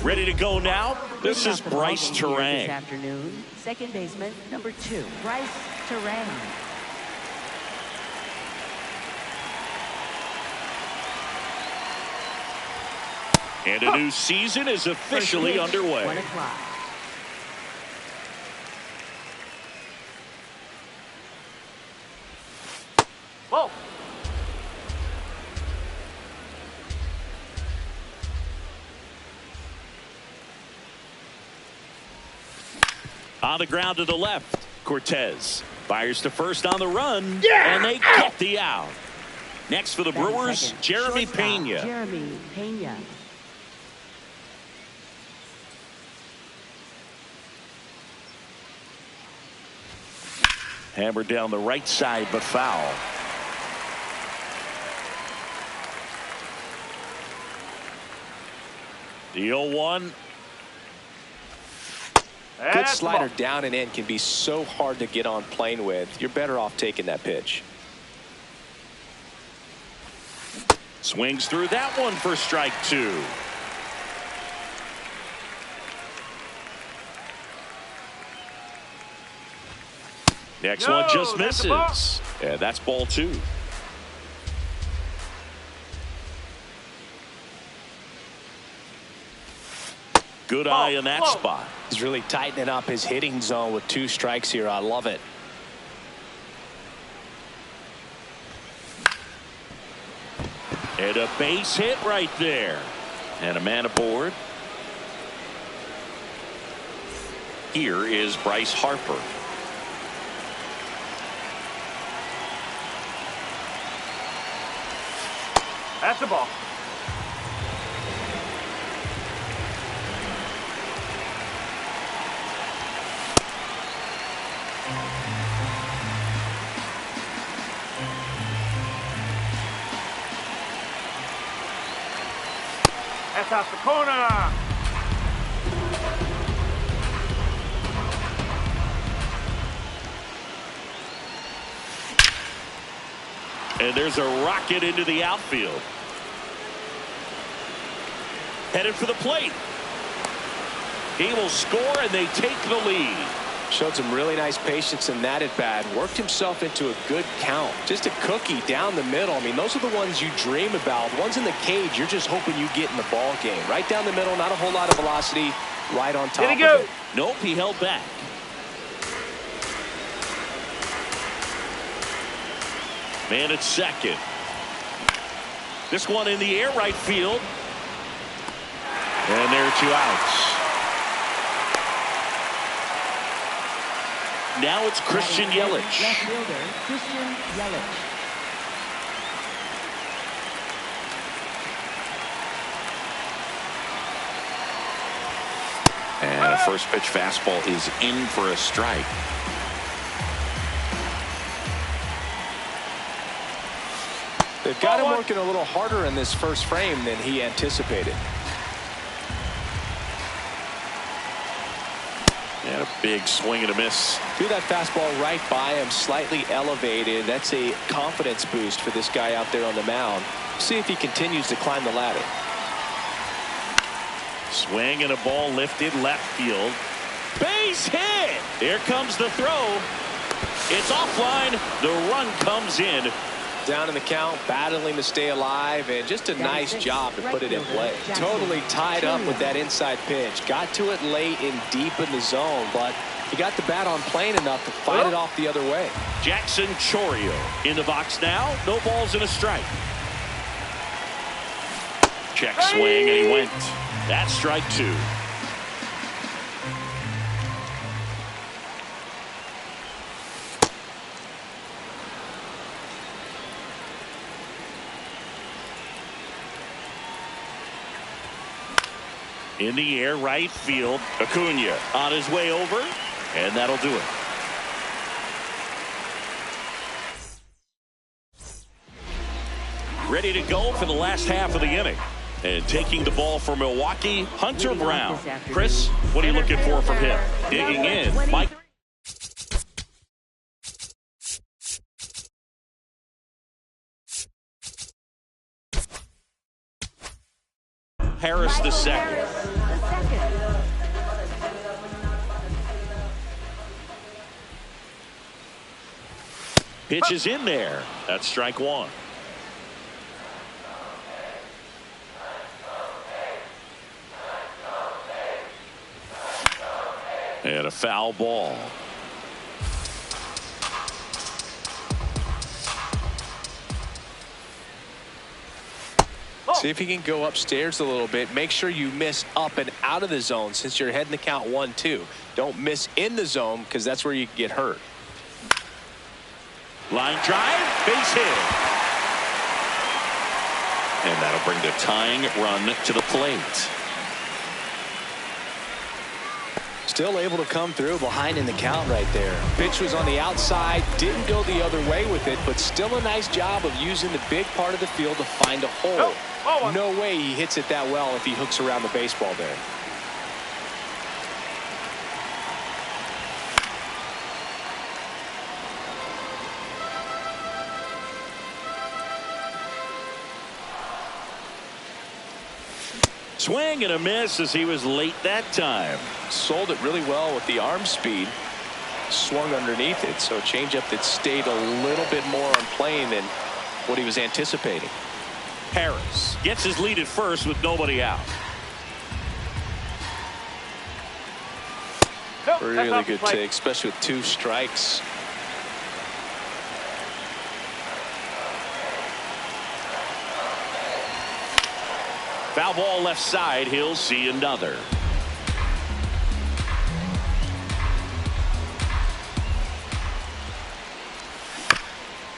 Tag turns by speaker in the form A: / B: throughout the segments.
A: Ready to go now. This is Bryce Terang.
B: This afternoon, second baseman number 2, Bryce Terang.
A: And a new season is officially underway.
B: 1 o'clock.
C: Whoa.
A: On the ground to the left, Cortez fires to first on the run, and they get the out. Next for the Brewers, Jeremy Pena.
B: Jeremy Pena.
A: Hammered down the right side, but foul. The 0-1.
D: Good slider down and in can be so hard to get on plane with. You're better off taking that pitch.
A: Swings through that one for strike 2. Next one just misses. Yeah, that's ball 2. Good eye in that spot.
D: He's really tightening up his hitting zone with 2 strikes here. I love it.
A: And a base hit right there. And a man aboard. Here is Bryce Harper.
C: That's the ball. That's out the corner.
A: And there's a rocket into the outfield. Headed for the plate. He will score, and they take the lead.
D: Showed some really nice patience in that at bat. Worked himself into a good count. Just a cookie down the middle. I mean, those are the ones you dream about. The ones in the cage, you're just hoping you get in the ball game. Right down the middle, not a whole lot of velocity. Right on top of it.
A: Nope, he held back. Man at second. This one in the air, right field. And there are 2 outs. Now it's Christian Yelich.
B: Left fielder, Christian Yelich.
A: And a first pitch fastball is in for a strike.
D: They've got him working a little harder in this first frame than he anticipated.
A: And a big swing and a miss.
D: Threw that fastball right by him, slightly elevated. That's a confidence boost for this guy out there on the mound. See if he continues to climb the ladder.
A: Swing and a ball lifted left field. Base hit. Here comes the throw. It's offline. The run comes in.
D: Down in the count, battling to stay alive, and just a nice job to put it in play. Totally tied up with that inside pitch. Got to it late and deep in the zone, but he got the bat on plane enough to fight it off the other way.
A: Jackson Chourio in the box now. No balls and a strike. Check swing, and he went. That's strike 2. In the air, right field. Acuna on his way over, and that'll do it. Ready to go for the last half of the inning. And taking the ball for Milwaukee, Hunter Brown. Chris, what are you looking for from him? Digging in, Mike. Harris the
B: Michael
A: second.
B: Harris the second.
A: Pitch is in there. That's strike one. And a foul ball.
D: See if you can go upstairs a little bit. Make sure you miss up and out of the zone since you're heading to count 1-2. Don't miss in the zone because that's where you get hurt.
A: Line drive, base hit. And that'll bring the tying run to the plate.
D: Still able to come through behind in the count right there. Pitch was on the outside, didn't go the other way with it, but still a nice job of using the big part of the field to find a hole. No way he hits it that well if he hooks around the baseball there.
A: Swing and a miss as he was late that time.
D: Sold it really well with the arm speed. Swung underneath it, so a changeup that stayed a little bit more on plane than what he was anticipating.
A: Harris gets his lead at first with nobody out.
D: Really good take, especially with 2 strikes.
A: Foul ball left side. He'll see another.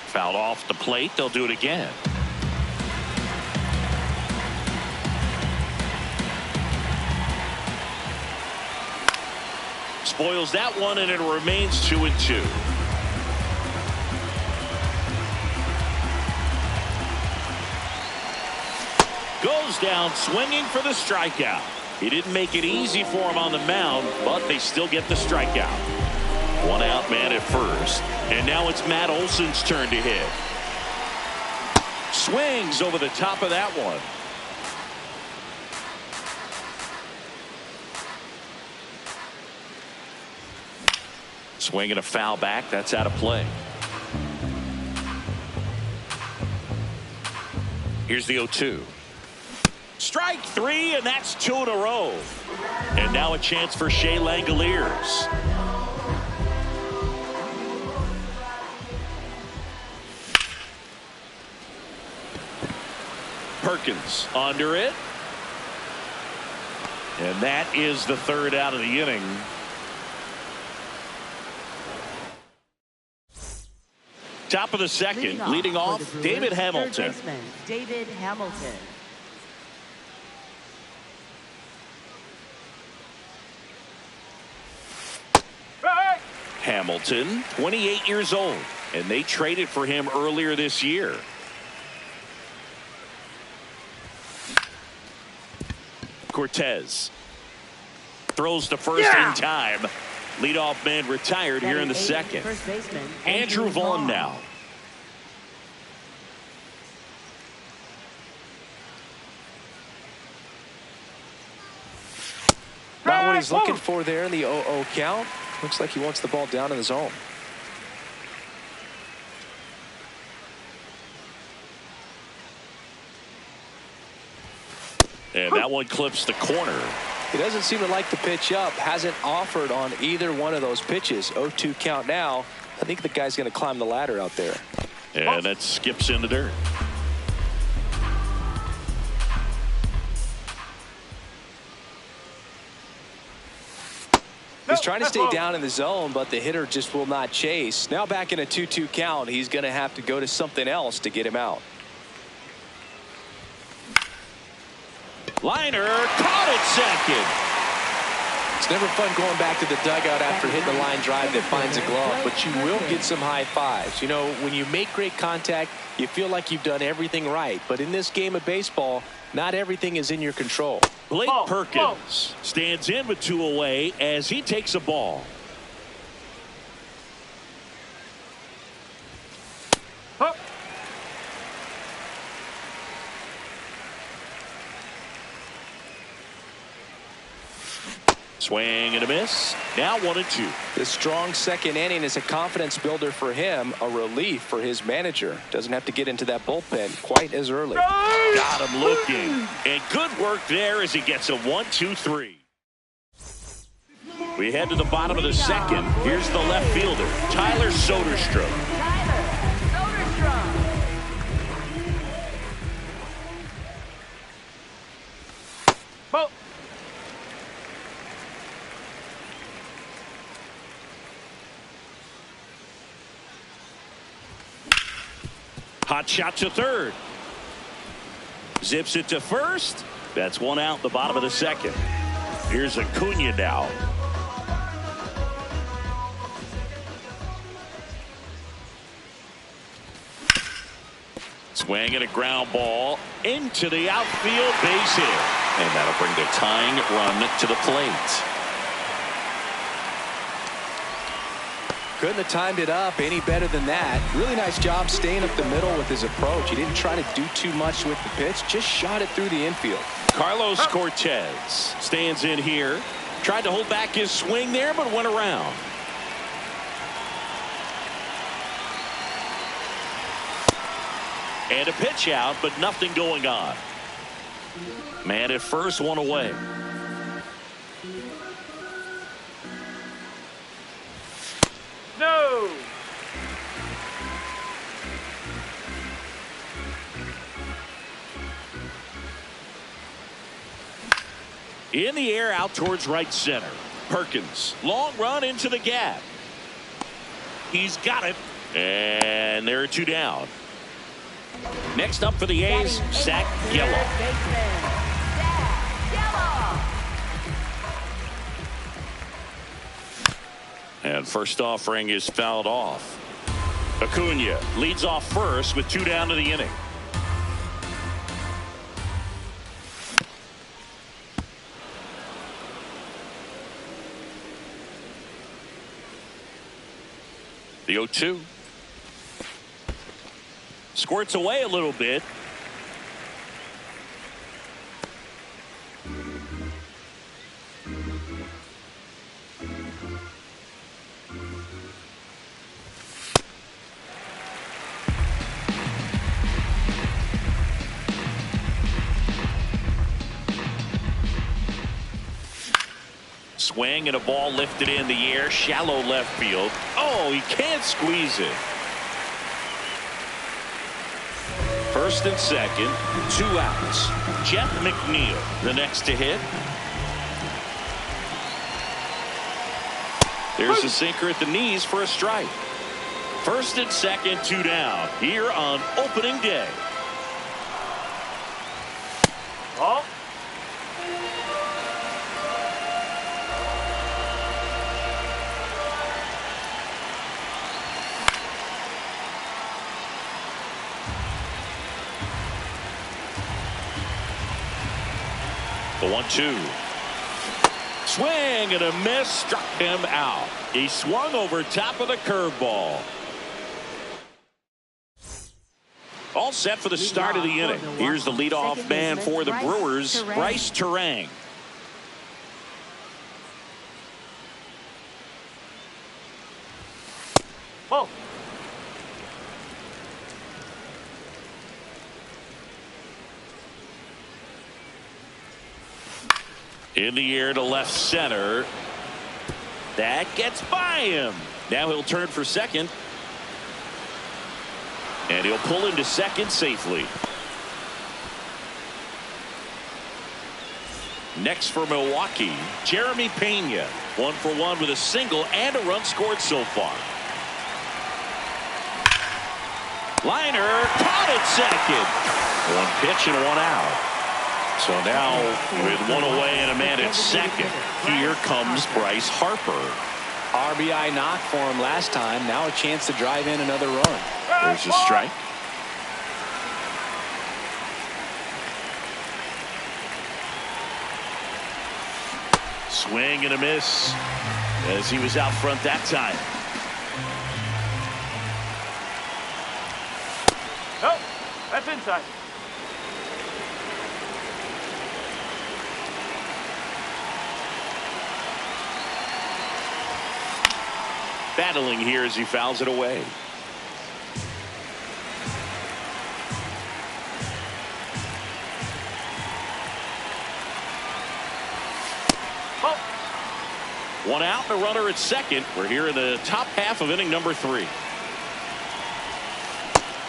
A: Fouled off the plate. They'll do it again. Spoils that one, and it remains 2-2. Goes down swinging for the strikeout. He didn't make it easy for him on the mound, but they still get the strikeout. 1 out man at first, and now it's Matt Olson's turn to hit. Swings over the top of that one. Swing and a foul back. That's out of play. Here's the 0-2. Strike 3, and that's 2 in a row. And now a chance for Shea Langoliers. Perkins under it. And that is the 3rd out of the inning. Top of the 2nd, leading off David Hamilton.
B: David Hamilton.
A: Hamilton, 28 years old, and they traded for him earlier this year. Cortez throws to first in time. Leadoff man retired here in the 2nd. Andrew Vaughn now.
D: Not what he's looking for there in the 0-0 count. Looks like he wants the ball down in the zone.
A: And that one clips the corner.
D: He doesn't seem to like the pitch up. Hasn't offered on either one of those pitches. 0-2 count now. I think the guy's going to climb the ladder out there.
A: And that skips in the dirt.
D: He's trying to stay down in the zone, but the hitter just will not chase. Now back in a 2-2 count, he's going to have to go to something else to get him out.
A: Liner caught at second.
D: It's never fun going back to the dugout after hitting a line drive that finds a glove, but you will get some high fives. You know, when you make great contact, you feel like you've done everything right. But in this game of baseball, not everything is in your control.
A: Blake Perkins stands in with 2 away as he takes a ball. Swing and a miss. Now 1-2.
D: The strong second inning is a confidence builder for him, a relief for his manager. Doesn't have to get into that bullpen quite as early.
A: Got him looking. And good work there as he gets a 1-2-3. We head to the bottom of the second. Here's the left fielder, Tyler Soderstrom.
C: Ball.
A: Hot shot to third. Zips it to first. That's one out, the bottom of the second. Here's Acuna now. Swing and a ground ball into the outfield, base hit. And that'll bring the tying run to the plate.
D: Couldn't have timed it up any better than that. Really nice job staying up the middle with his approach. He didn't try to do too much with the pitch, just shot it through the infield.
A: Carlos Cortez stands in here. Tried to hold back his swing there, but went around. And a pitch out, but nothing going on. Man at first, one away.
C: No.
A: In the air, out towards right center. Perkins, long run into the gap. He's got it. And there are two down. Next up for the A's, Zach Gallo. And first offering is fouled off. Acuna leads off first with two down to the inning. The 0-2. Squirts away a little bit. Swing and a ball lifted in the air, shallow left field. Oh, he can't squeeze it. First and second, two outs. Jeff McNeil, the next to hit. There's a sinker at the knees for a strike. First and second, two down here on opening day.
C: Ball.
A: The 1-2. Swing and a miss, struck him out. He swung over top of the curveball. All set for the start of the inning. Here's the leadoff man for the Brewers, Bryce Terang.
C: Ball.
A: In the air to left center. That gets by him. Now he'll turn for second. And he'll pull into second safely. Next for Milwaukee, Jeremy Pena. 1 for 1 with a single and a run scored so far. Liner caught at second. One pitch and one out. So now with one away and a man at second, here comes Bryce Harper.
D: RBI knock for him last time. Now a chance to drive in another run.
A: There's a strike. Swing and a miss as he was out front that time.
C: No, that's inside.
A: Battling here as he fouls it away.
C: Ball.
A: One out, a runner at second. We're here in the top half of inning number 3.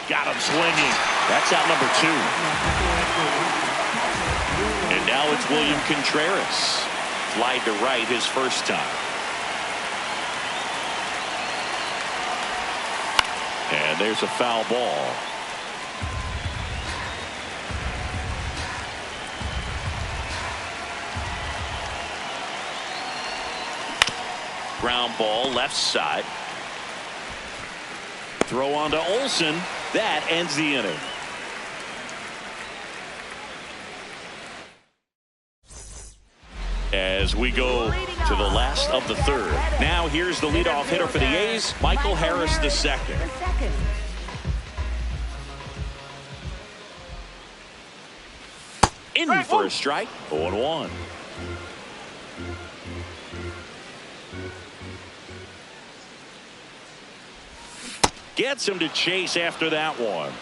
A: Got him swinging. That's out number 2. And now it's William Contreras. Flied to right his first time. And there's a foul ball. Ground ball left side. Throw on to Olsen. That ends the inning. As we go to the last of the third. Now here's the leadoff hitter for the A's, Michael Harris II. In for a strike, 0-1. Gets him to chase after that one.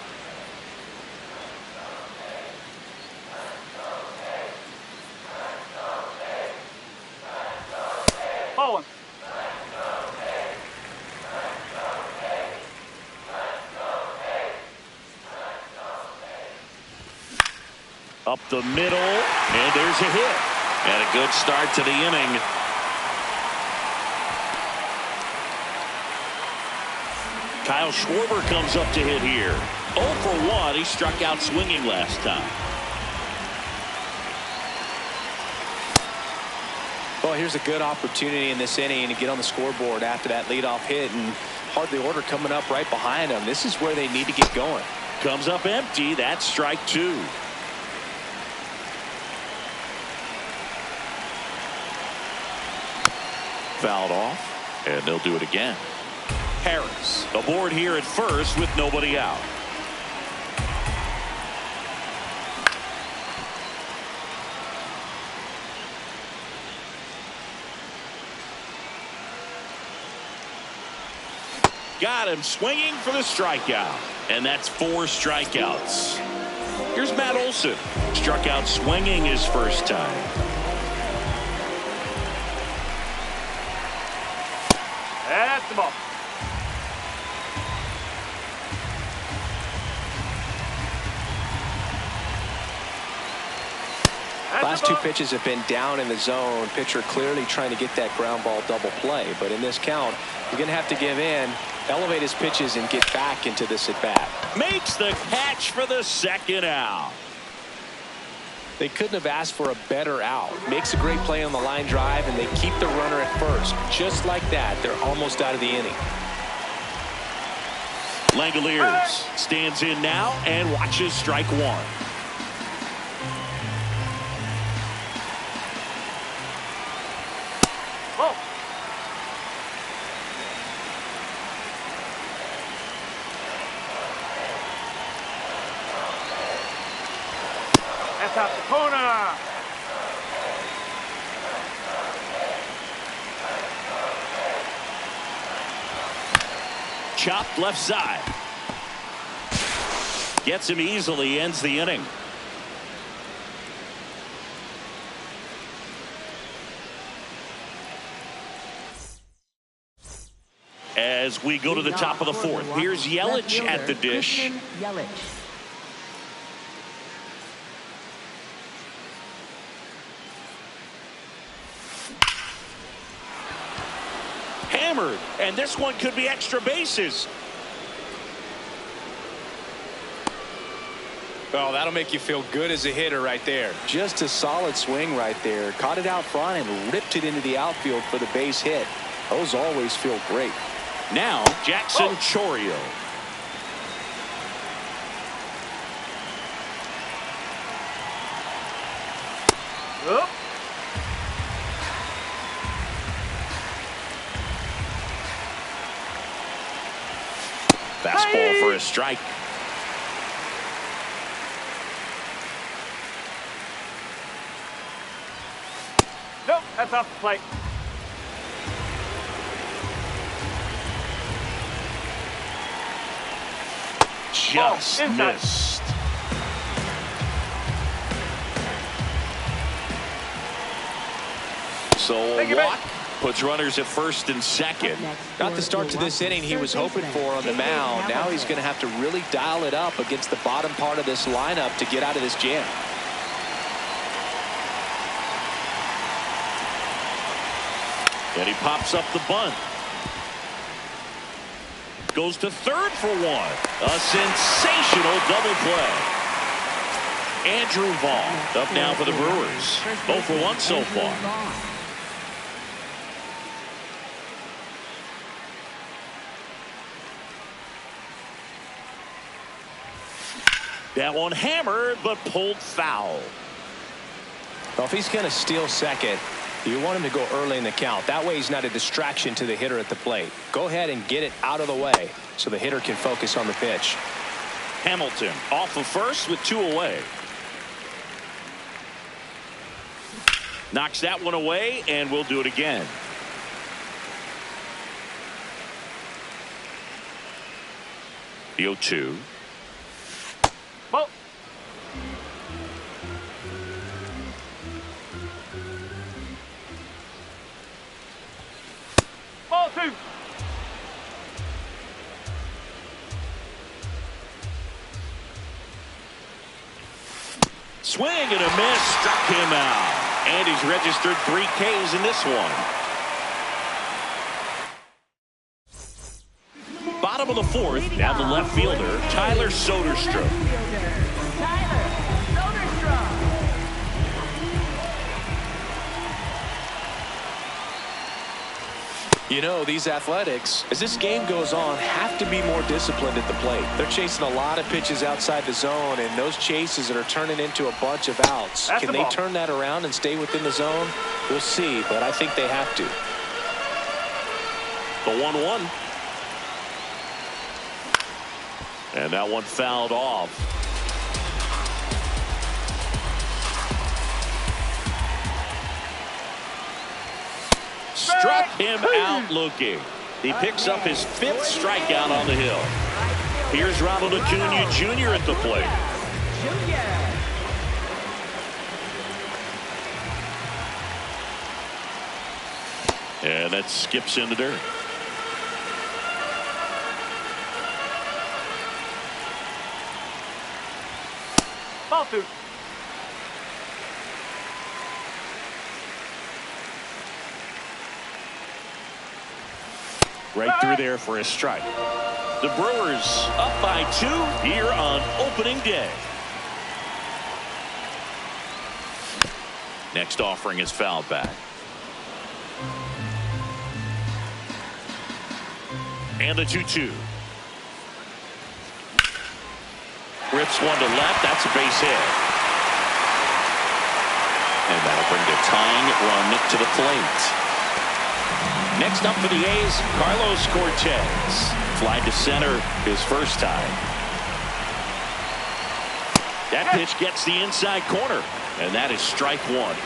C: Ball.
A: Up the middle, and there's a hit. And a good start to the inning. Kyle Schwarber comes up to hit here. 0 for 1. He struck out swinging last time.
D: Well, here's a good opportunity in this inning to get on the scoreboard after that leadoff hit, and hardly order coming up right behind them. This is where they need to get going.
A: Comes up empty. That's strike 2. Fouled off, and they'll do it again. Harris aboard here at first with nobody out. Got him swinging for the strikeout, and that's 4 strikeouts. Here's Matt Olson. Struck out swinging his first time.
C: That's the ball.
D: Last 2 pitches have been down in the zone. Pitcher clearly trying to get that ground ball double play. But in this count, you're going to have to give in, elevate his pitches, and get back into this at bat.
A: Makes the catch for the second out.
D: They couldn't have asked for a better out. Makes a great play on the line drive, and they keep the runner at first. Just like that, they're almost out of the inning.
A: Langoliers stands in now and watches strike 1.
C: Ball. That's out the corner.
A: Chopped left side. Gets him easily, ends the inning. As we go to the top of the 4th, here's Yelich at the dish. Hammered, and this one could be extra bases.
D: Oh, that'll make you feel good as a hitter right there. Just a solid swing right there. Caught it out front and ripped it into the outfield for the base hit. Those always feel great.
A: Now Jackson Chourio.
C: Up.
A: Fastball for a strike.
C: Nope, that's off the plate.
A: just
C: inside.
A: missed. So
C: Thank you,
A: Watt puts runners at first and second.
D: Not the start to this inning he was hoping for on the mound. Now he's going to have to really dial it up against the bottom part of this lineup to get out of this jam.
A: And he pops up the bunt. Goes to third for one. A sensational double play. Andrew Vaughn up now for the Brewers. 0 for 1 so far. That one hammered but pulled foul.
D: Well, if he's going to steal second, you want him to go early in the count. That way he's not a distraction to the hitter at the plate. Go ahead and get it out of the way so the hitter can focus on the pitch.
A: Hamilton off of first with 2 away. Knocks that one away, and we'll do it again. The 0-2.
C: Ball. Ball 2.
A: Swing and a miss, struck him out. And he's registered 3 Ks in this one. Bottom of the 4th, now the left fielder, Tyler Soderstrom.
D: You know, these Athletics, as this game goes on, have to be more disciplined at the plate. They're chasing a lot of pitches outside the zone, and those chases that are turning into a bunch of outs.
C: That's
D: Can
C: the
D: they
C: ball.
D: turn that around and stay within the zone? We'll see, but I think they have to.
A: The 1-1. And that one fouled off. Struck him out looking. He picks up his 5th strikeout on the hill. Here's Ronald Acuna Jr. at the plate. And that skips in the dirt.
C: Ball 2.
A: Right through there for a strike. The Brewers up by 2 here on opening day. Next offering is fouled back. And the 2-2. Rips one to left. That's a base hit. And that'll bring the tying run to the plate. Next up for the A's, Carlos Cortez. Fly to center his first time. That pitch gets the inside corner, and that is strike 1.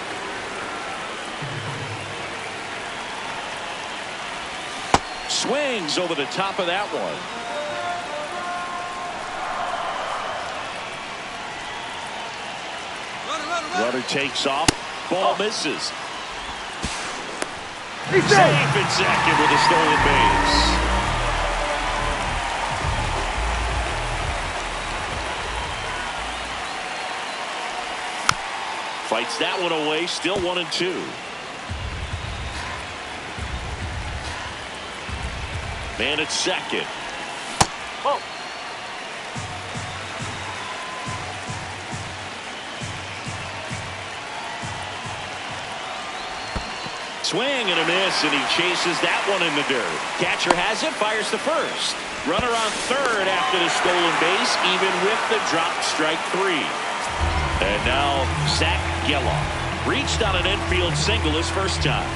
A: Swings over the top of that one. Runner takes off. Ball misses. Safe at second with a stolen base. Fights that one away. Still 1-2. Man at second.
C: Ball.
A: Swing and a miss, and he chases that one in the dirt. Catcher has it, fires to first. Runner on third after the stolen base, even with the dropped strike 3. And now Zach Geloff reached on an infield single his first time.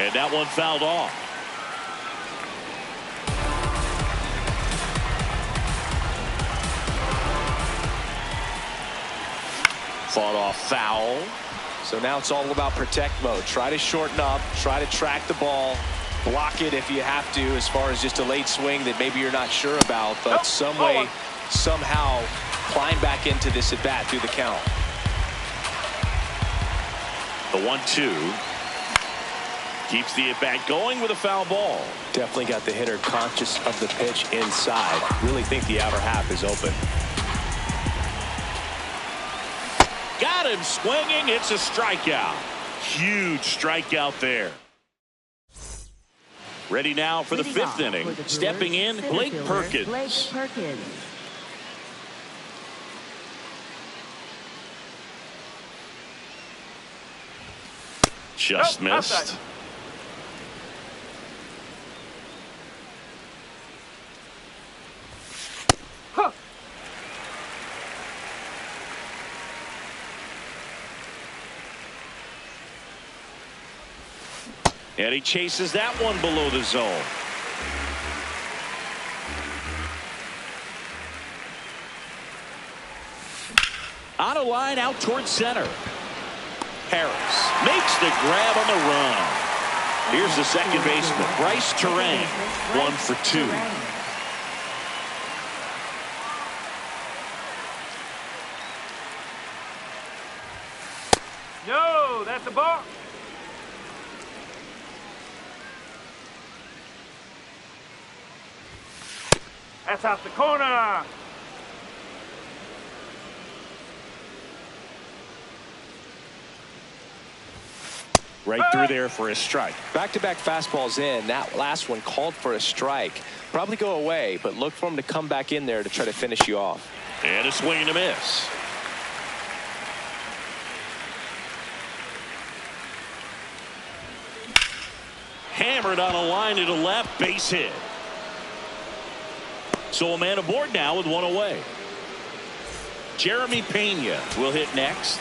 A: And that one fouled off. Fought off foul.
D: So now it's all about protect mode. Try to shorten up, try to track the ball, block it if you have to, as far as just a late swing that maybe you're not sure about, but some way, somehow climb back into this at bat through the count.
A: The 1-2 keeps the at bat going with a foul ball.
D: Definitely got the hitter conscious of the pitch inside. Really think the outer half is open.
A: Got him swinging. It's a strikeout. Huge strikeout there. Ready now for the fifth inning. Stepping in, Blake Perkins. Just missed. And he chases that one below the zone. On a line out towards center. Harris makes the grab on the run. Here's the second baseman, Bryce Terang, 1 for 2.
C: No, that's a ball. That's out the corner.
A: Right through there for a strike.
D: Back-to-back fastballs in. That last one called for a strike. Probably go away, but look for him to come back in there to try to finish you off.
A: And a swing and a miss. Hammered on a line to the left, base hit. So a man aboard now with one away. Jeremy Pena will hit next.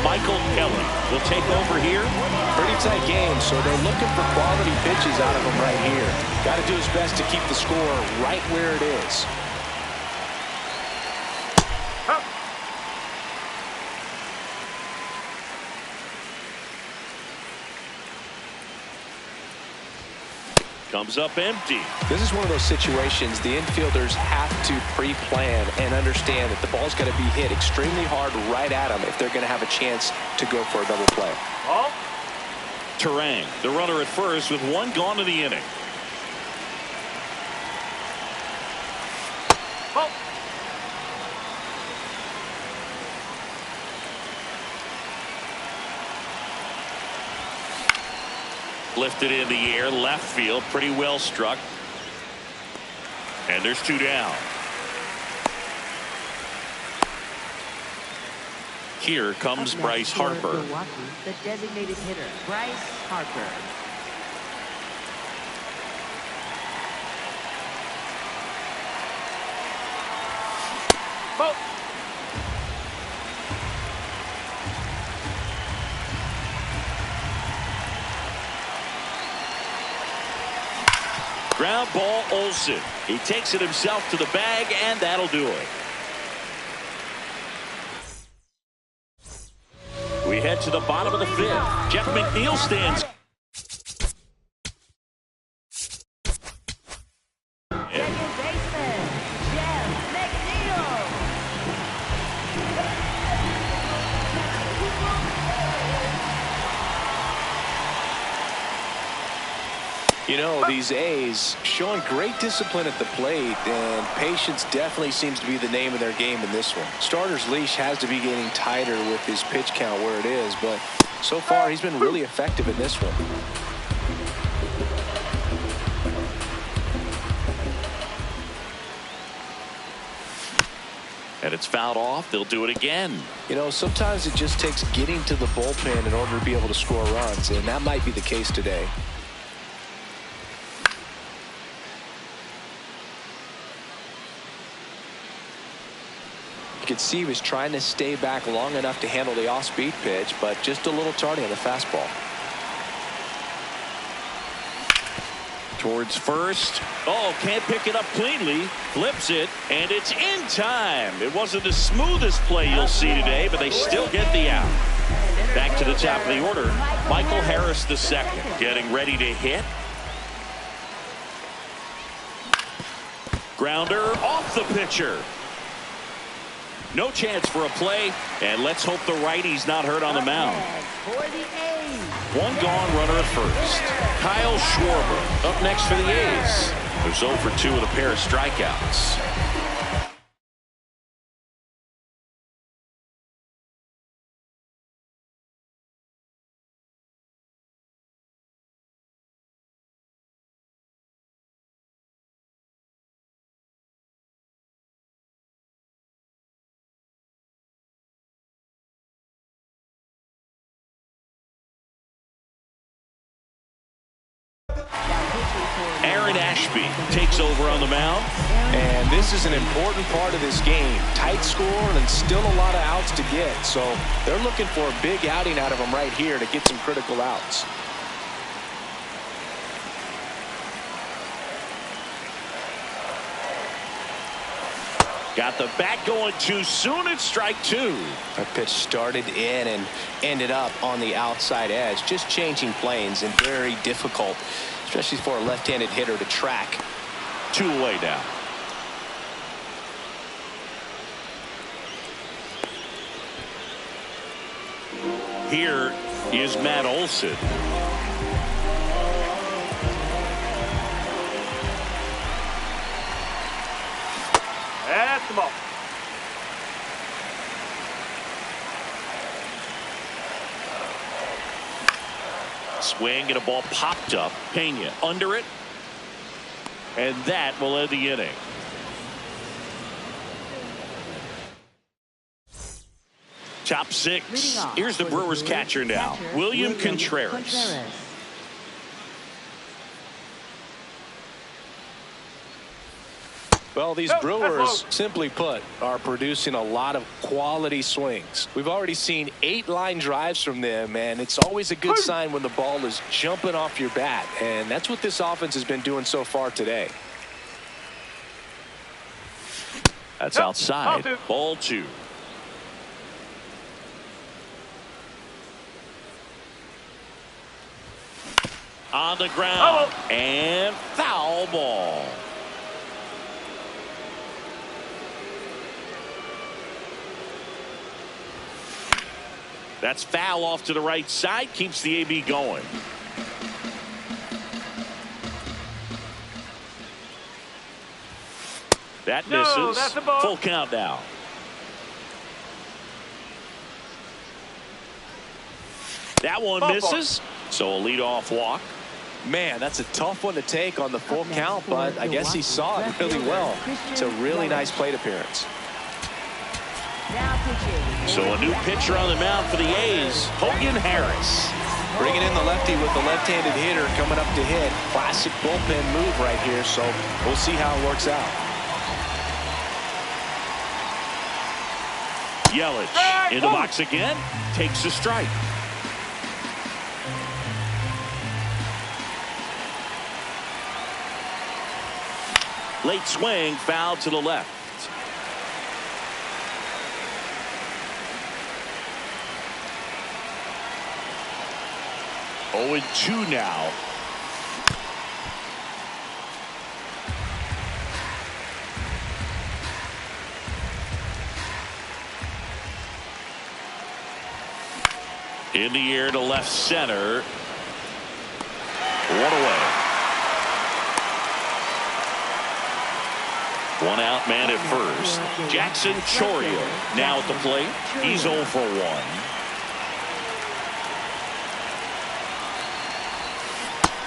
A: Michael Kelly will take over here.
D: Pretty tight game, so they're looking for quality pitches out of him right here. Got to do his best to keep the score right where it is.
A: Comes up empty.
D: This is one of those situations the infielders have to pre-plan and understand that the ball's got to be hit extremely hard right at them if they're going to have a chance to go for a double play.
C: Ball.
A: Terang, the runner at first with one gone in the inning.
C: Ball.
A: Lifted in the air, left field, pretty well struck. And there's 2 down. Here comes Bryce Harper.
B: Milwaukee, the designated hitter, Bryce Harper.
C: Ball.
A: Ground ball, Olsen. He takes it himself to the bag, and that'll do it. We head to the bottom of the 5th. Jeff McNeil stands.
B: Second baseman, Jeff McNeil.
D: You know, these A's showing great discipline at the plate, and patience definitely seems to be the name of their game in this one. Starter's leash has to be getting tighter with his pitch count where it is, but so far he's been really effective in this one.
A: And it's fouled off. They'll do it again.
D: You know, sometimes it just takes getting to the bullpen in order to be able to score runs, and that might be the case today. You could see he was trying to stay back long enough to handle the off-speed pitch, but just a little tardy on the fastball.
A: towards first. Oh, can't pick it up cleanly. Flips it, and it's in time. It wasn't the smoothest play you'll see today, but they still get the out. Back to the top of the order, Michael Harris II, getting ready to hit. Grounder off the pitcher. No chance for a play, and let's hope the righty's not hurt on the mound. One gone, runner at first. Kyle Schwarber up next for the A's. They're 0 for 2 with a pair of strikeouts. Aaron Ashby takes over on the mound.
D: And this is an important part of this game. Tight score and still a lot of outs to get. So they're looking for a big outing out of him right here to get some critical outs.
A: Got the bat going too soon. It's strike 2.
D: That pitch started in and ended up on the outside edge. Just changing planes and very difficult, especially for a left-handed hitter to track.
A: 2 away now. Here is Matt Olson.
C: That's the ball.
A: Swing and a ball popped up. Pena under it. And that will end the inning. Top 6. Here's the Brewers catcher now. William Contreras.
D: Well, these Brewers, simply put, are producing a lot of quality swings. We've already seen 8 line drives from them, and it's always a good sign when the ball is jumping off your bat. And that's what this offense has been doing so far today.
A: That's outside. Ball 2. On the ground. And foul ball. That's foul off to the right side. Keeps the AB going. That misses.
C: That's a ball.
A: Full count now. That one misses. So a leadoff walk.
D: Man, that's a tough one to take on the full count, but I guess he saw it really well. It's a really nice plate appearance.
A: So a new pitcher on the mound for the A's, Hogan Harris.
D: Bringing in the lefty with the left-handed hitter coming up to hit. Classic bullpen move right here, so we'll see how it works out.
A: Yelich in the box again, takes a strike. Late swing, foul to the left. Oh, and 2 now. In the air to left center. 1 away. 1 out, man at first. Jackson Chourio now at the plate. He's 0 for 1.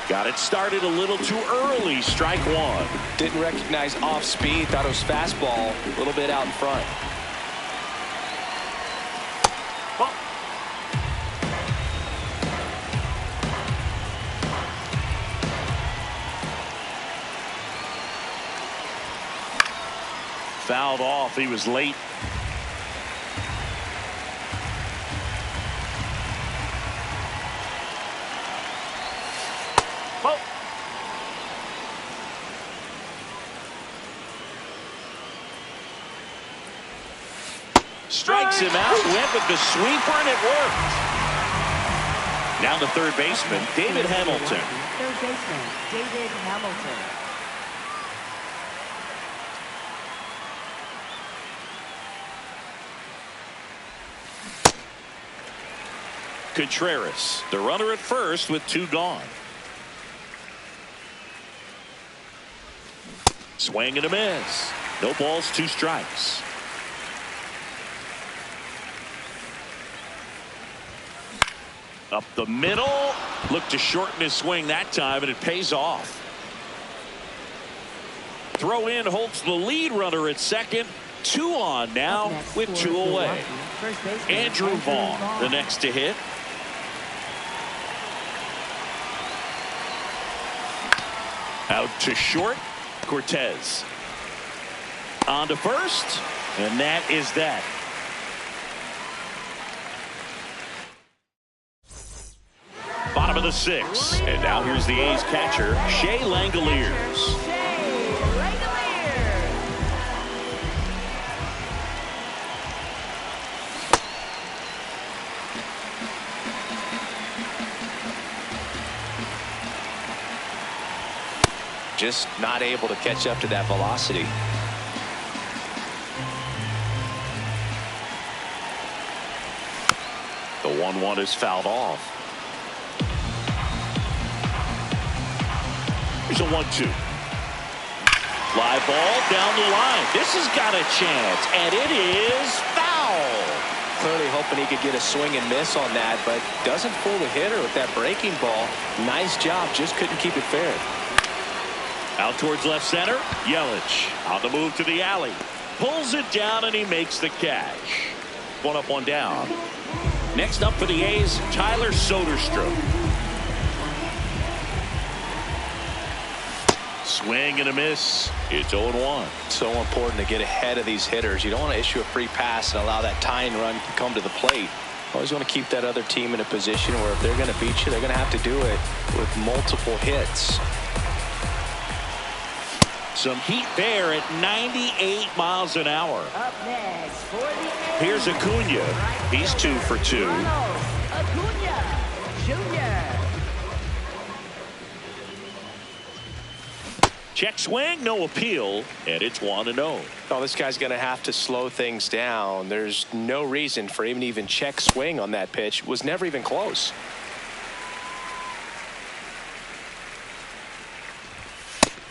A: Got it started a little too early. Strike 1.
D: Didn't recognize off speed. Thought it was fastball. A little bit out in front.
A: Fouled off. He was late. Strikes him out, went with the sweeper, and it worked. Now the third baseman, David Hamilton.
B: Third baseman, David Hamilton.
A: Contreras, the runner at first with 2 gone. Swing and a miss. No balls, 2 strikes. Up the middle. Looked to shorten his swing that time, and it pays off. Throw in holds the lead runner at second. 2 on now with 2 away. Andrew Vaughn, the next to hit. Out to short. Cortez. On to first. And that is that. Bottom of the 6th. And now here's the A's catcher, Shea Langoliers.
D: Just not able to catch up to that velocity.
A: The 1-1 is fouled off. Here's a 1-2. Fly ball down the line. This has got a chance, and it is foul.
D: Clearly hoping he could get a swing and miss on that, but doesn't fool the hitter with that breaking ball. Nice job, just couldn't keep it fair.
A: Out towards left center. Yelich on the move to the alley. Pulls it down, and he makes the catch. 1 up, 1 down. Next up for the A's, Tyler Soderstrom. Swing and a miss. It's 0-1.
D: So important to get ahead of these hitters. You don't want to issue a free pass and allow that tying run to come to the plate. Always want to keep that other team in a position where if they're going to beat you, they're going to have to do it with multiple hits.
A: Some heat there at 98 miles an hour.
B: Up next for the A's.
A: Here's Acuna. He's 2 for 2.
B: Acuna Jr.
A: Check swing, no appeal, and it's 1-0.
D: Oh, this guy's going to have to slow things down. There's no reason for him to even check swing on that pitch. It was never even close.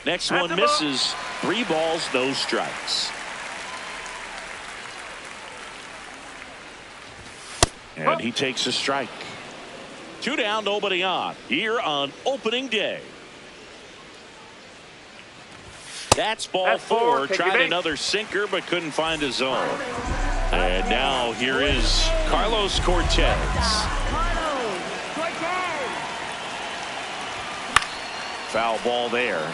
A: Next one misses. 3 balls, no strikes. And he takes a strike. 2 down, nobody on. Here on opening day. That's ball 4. Tried another sinker, but couldn't find a zone. And now here is Carlos Cortez. Foul ball there.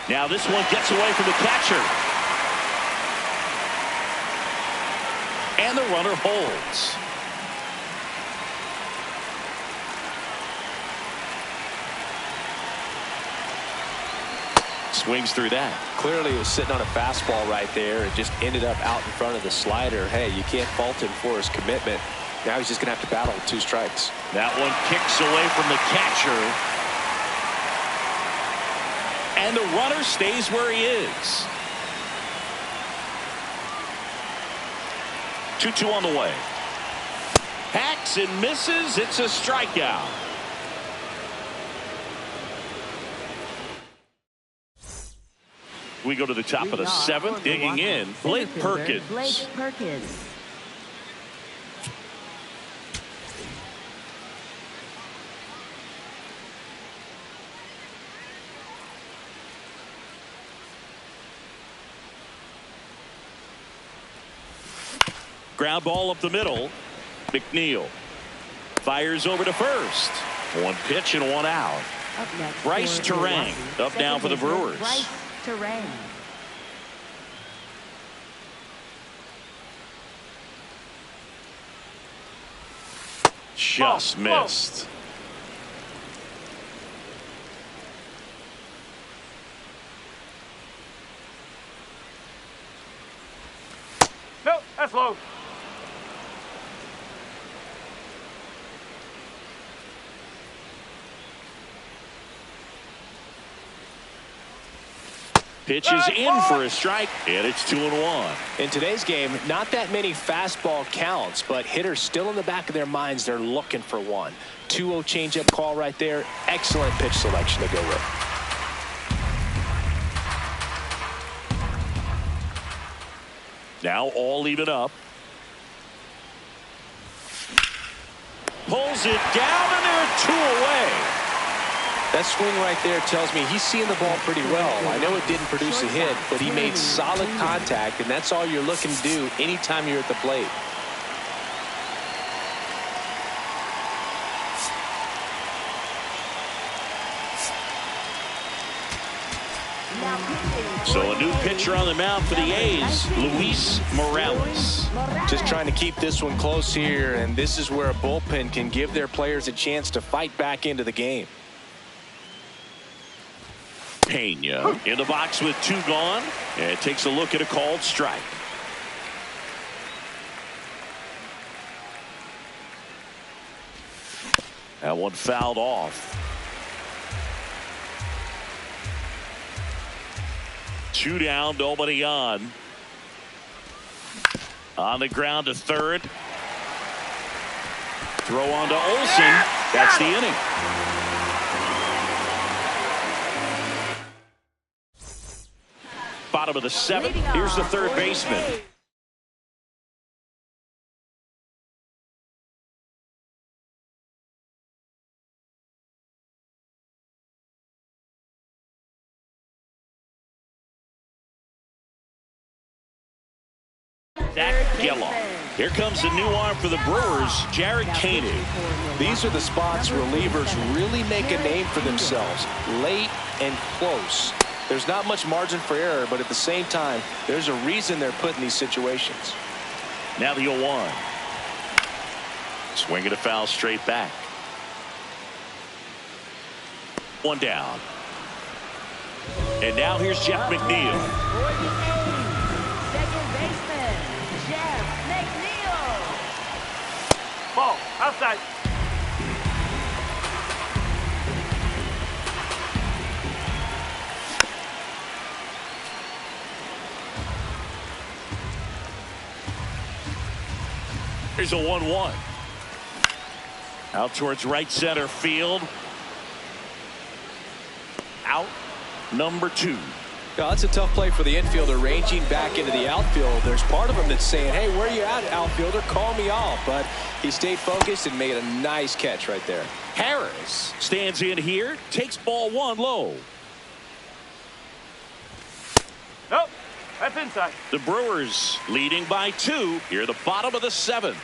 A: Now this one gets away from the catcher. And the runner holds. Swings through that.
D: Clearly he was sitting on a fastball right there. It just ended up out in front of the slider. Hey, you can't fault him for his commitment. Now he's just going to have to battle with 2 strikes.
A: That one kicks away from the catcher. And the runner stays where he is. 2-2 on the way. Hacks and misses. It's a strikeout. We go to the top of the 7th. Digging in, Blake Perkins.
B: Blake Perkins.
A: Ground ball up the middle. McNeil fires over to first. 1 pitch and 1 out.
B: Up next,
A: Bryce Terang up now for the Brewers.
B: Bryce Terang.
A: Just missed.
C: That's low.
A: Pitches in for a strike, and it's 2-1.
D: In today's game, not that many fastball counts, but hitters still in the back of their minds, they're looking for one. 2-0 changeup call right there. Excellent pitch selection to go with.
A: Now all even up. Pulls it down, and they're 2 away.
D: That swing right there tells me he's seeing the ball pretty well. I know it didn't produce a hit, but he made solid contact, and that's all you're looking to do anytime you're at the plate.
A: So a new pitcher on the mound for the A's, Luis Morales.
D: Just trying to keep this one close here, and this is where a bullpen can give their players a chance to fight back into the game.
A: Pena in the box with 2 gone, and takes a look at a called strike. That one fouled off. 2 down, nobody on. On the ground to third. Throw on to Olsen. That's the inning. Bottom of the 7th. Here's the third baseman. Here comes the new arm for the Brewers, Jared Koenig.
D: These are the spots relievers really make a name for themselves. Late and close. There's not much margin for error, but at the same time, there's a reason they're put in these situations.
A: Now the 0-1. Swing and a foul straight back. 1 down. And now here's Jeff McNeil.
B: Second baseman, Jeff McNeil.
C: Ball. Outside.
A: Here's a 1-1. Out towards right center field. Out number 2.
D: Yeah, that's a tough play for the infielder, ranging back into the outfield. There's part of him that's saying, hey, where you at, outfielder? Call me off. But he stayed focused and made a nice catch right there.
A: Harris stands in here, takes ball 1 low.
C: Nope. That's inside.
A: The Brewers leading by 2 here at the bottom of the 7th.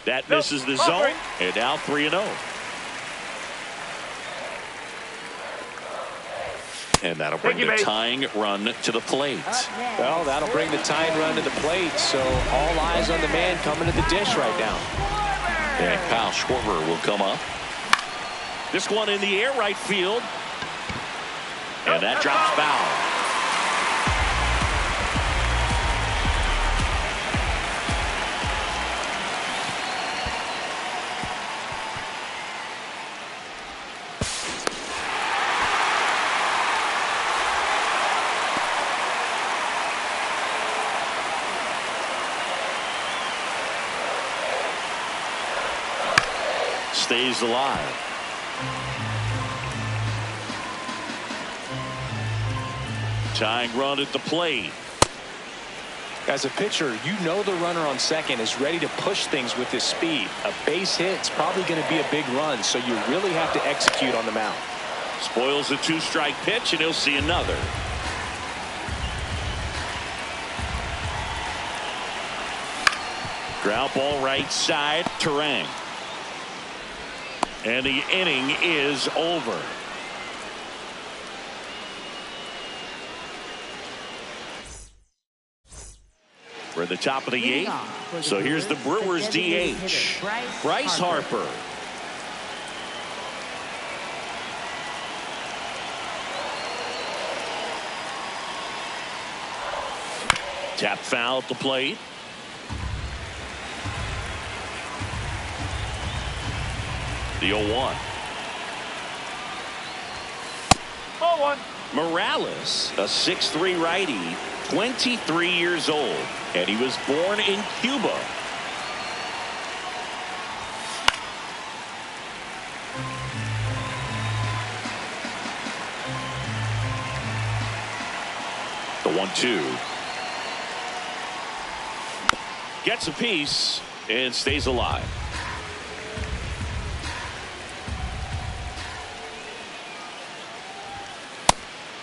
A: That misses the zone, and now 3-0. And that'll bring the tying run to the plate.
D: Well, that'll bring the tying run to the plate, so all eyes on the man coming to the dish right now.
A: And Kyle Schwarber will come up. This one in the air right field. And that drops foul. Stays alive. Tying run at the plate.
D: As a pitcher, you know the runner on second is ready to push things with his speed. A base hit's probably going to be a big run, so you really have to execute on the mound.
A: Spoils the 2-strike pitch, and he'll see another. Ground ball right side, Terang. And the inning is over. We're at the top of the 8th. So here's the Brewers DH, Bryce Harper. Tap foul at the plate. The 0-1.
C: 0-1.
A: Morales, a 6'3" righty, 23 years old, and he was born in Cuba. The 1-2. Gets a piece and stays alive.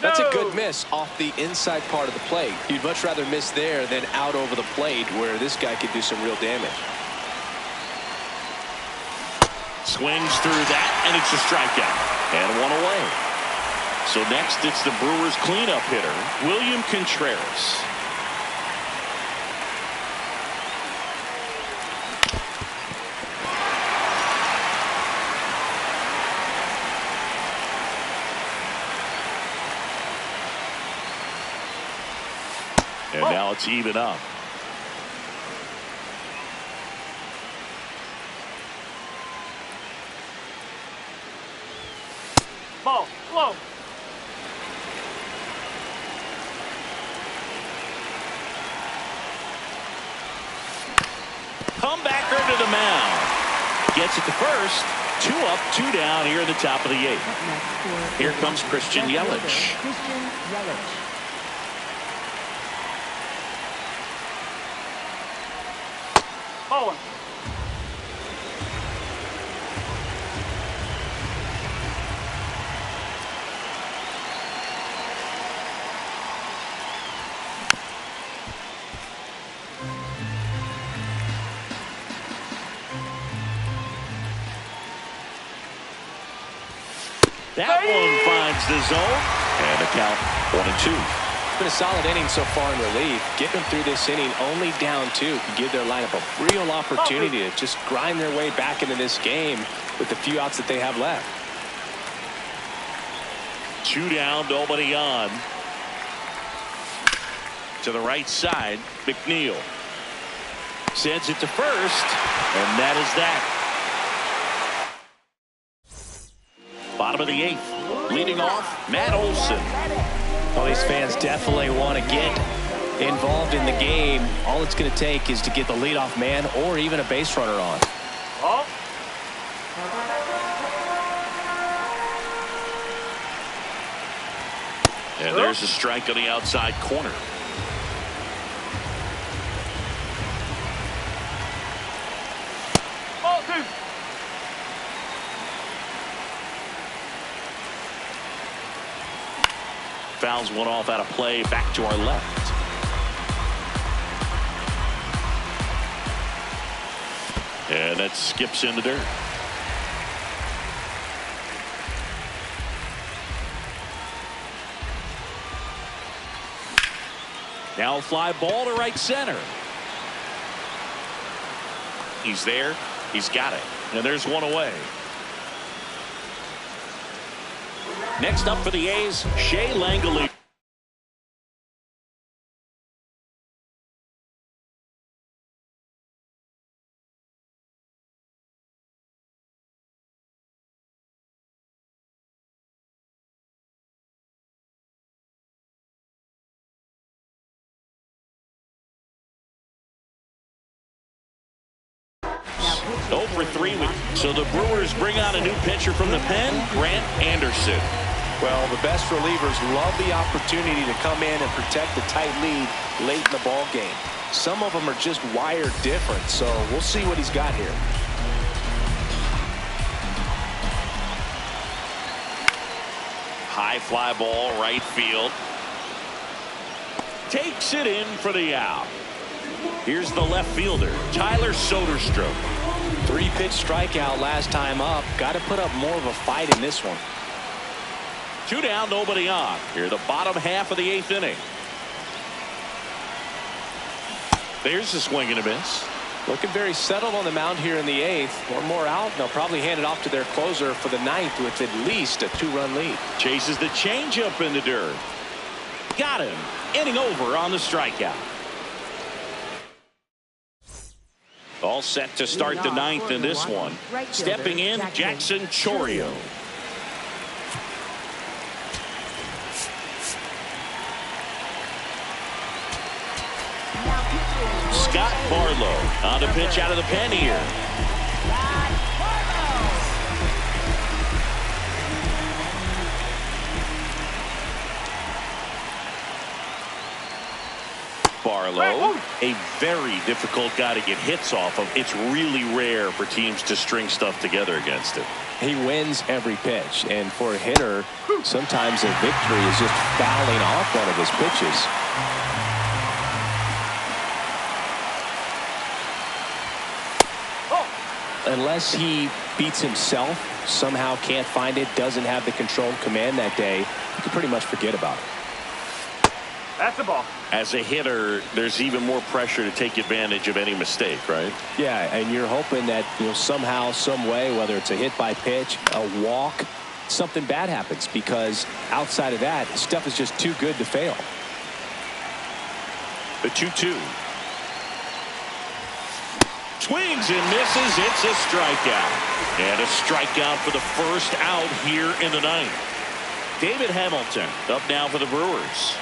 D: That's a good miss off the inside part of the plate. You'd much rather miss there than out over the plate, where this guy could do some real damage.
A: Swings through that, and it's a strikeout. And one away. So next, it's the Brewers cleanup hitter, William Contreras. And now it's even up.
C: Ball. Low.
A: Comebacker to the mound. Gets it to first. 2 up, 2 down here in the top of the 8th. Here comes Christian Yelich.
B: Christian Yelich.
C: Ball.
A: That one finds the zone. And the count 1-2.
D: Been a solid inning so far in relief. Getting them through this inning only down 2 can give their lineup a real opportunity to just grind their way back into this game with the few outs that they have left.
A: 2 down, nobody on. To the right side, McNeil sends it to first, and that is that. Bottom of the 8th, leading off, Matt Olson.
D: Well, these fans definitely want to get involved in the game. All it's going to take is to get the leadoff man or even a base runner on.
C: Ball.
A: And there's a strike on the outside corner.
C: Ball 2.
A: Fouls one off out of play, back to our left. And that skips in the dirt. Now a fly ball to right center. He's there. He's got it. And there's one away. Next up for the A's, Shea Langeliers. Over 3 so the Brewers bring out a new pitcher from the pen, Grant Anderson.
D: Well, the best relievers love the opportunity to come in and protect the tight lead late in the ball game. Some of them are just wired different, so we'll see what he's got here.
A: High fly ball, right field. Takes it in for the out. Here's the left fielder, Tyler Soderstrom.
D: 3-pitch strikeout last time up. Got to put up more of a fight in this one.
A: 2 down, nobody on. Here the bottom half of the 8th inning. There's a swing and a miss.
D: Looking very settled on the mound here in the 8th. One more out, and they'll probably hand it off to their closer for the 9th with at least a 2-run lead.
A: Chases the changeup in the dirt. Got him. Inning over on the strikeout. All set to start the ninth in this one. Stepping in, Jackson Chourio. Scott Barlow on the pitch out of the pen here. Barlow, a very difficult guy to get hits off of. It's really rare for teams to string stuff together against him.
D: He wins every pitch, and for a hitter, sometimes a victory is just fouling off one of his pitches. Unless he beats himself, somehow can't find it, doesn't have the control command that day, you can pretty much forget about it.
C: That's the ball.
A: As a hitter, there's even more pressure to take advantage of any mistake, right?
D: Yeah, and you're hoping that, somehow, some way, whether it's a hit by pitch, a walk, something bad happens, because outside of that, stuff is just too good to fail.
A: The 2-2. Swings and misses. It's a strikeout. And a strikeout for the first out here in the ninth. David Hamilton up now for the Brewers.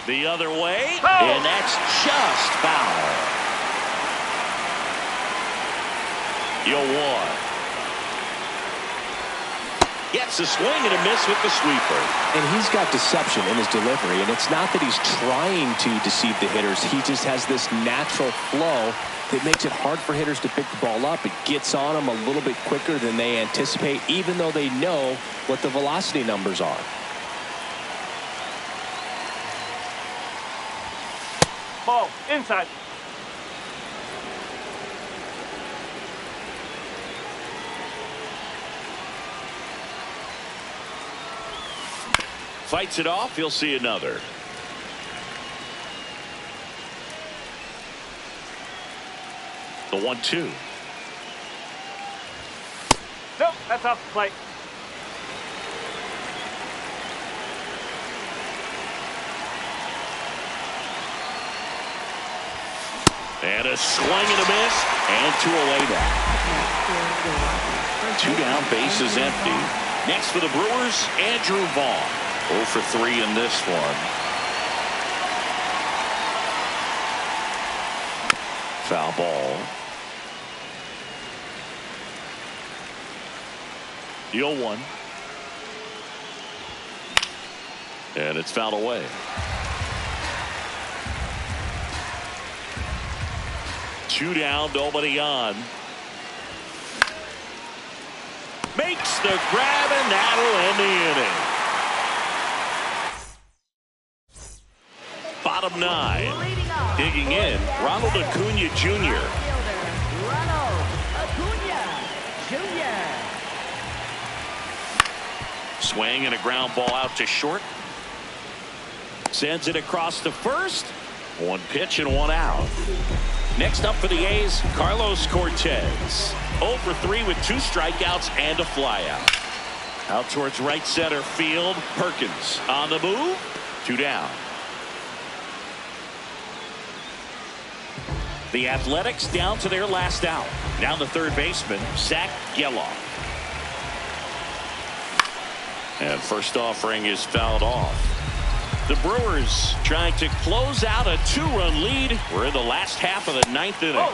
A: The other way, and that's just foul. Gm1 gets a swing and a miss with the sweeper.
D: And he's got deception in his delivery, and it's not that he's trying to deceive the hitters. He just has this natural flow that makes it hard for hitters to pick the ball up. It gets on them a little bit quicker than they anticipate, even though they know what the velocity numbers are.
C: Ball inside.
A: Fights it off. He'll see another. The 1-2.
C: Nope, that's off the plate.
A: And a swing and a miss, and two away now. 2 down, bases empty. Next for the Brewers, Andrew Vaughn. 0 for 3 in this one. Foul ball. The 0-1. And it's fouled away. 2 down, nobody on. Makes the grab, and that'll end the inning. Bottom 9. Digging in, Ronald Acuna Jr.
B: Ronald Acuna Jr.
A: Swing and a ground ball out to short. Sends it across to first. 1 pitch and 1 out. Next up for the A's, Carlos Cortez. 0 for 3 with 2 strikeouts and a flyout. Out towards right center field. Perkins on the move. 2 down. The Athletics down to their last out. Now the third baseman, Zach Geloff. And first offering is fouled off. The Brewers trying to close out a 2-run lead. We're in the last half of the 9th inning.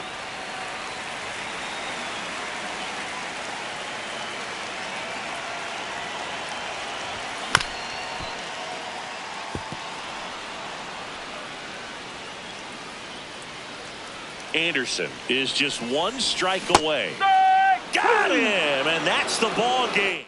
A: Anderson is just 1 strike away. Got him, and that's the ball game.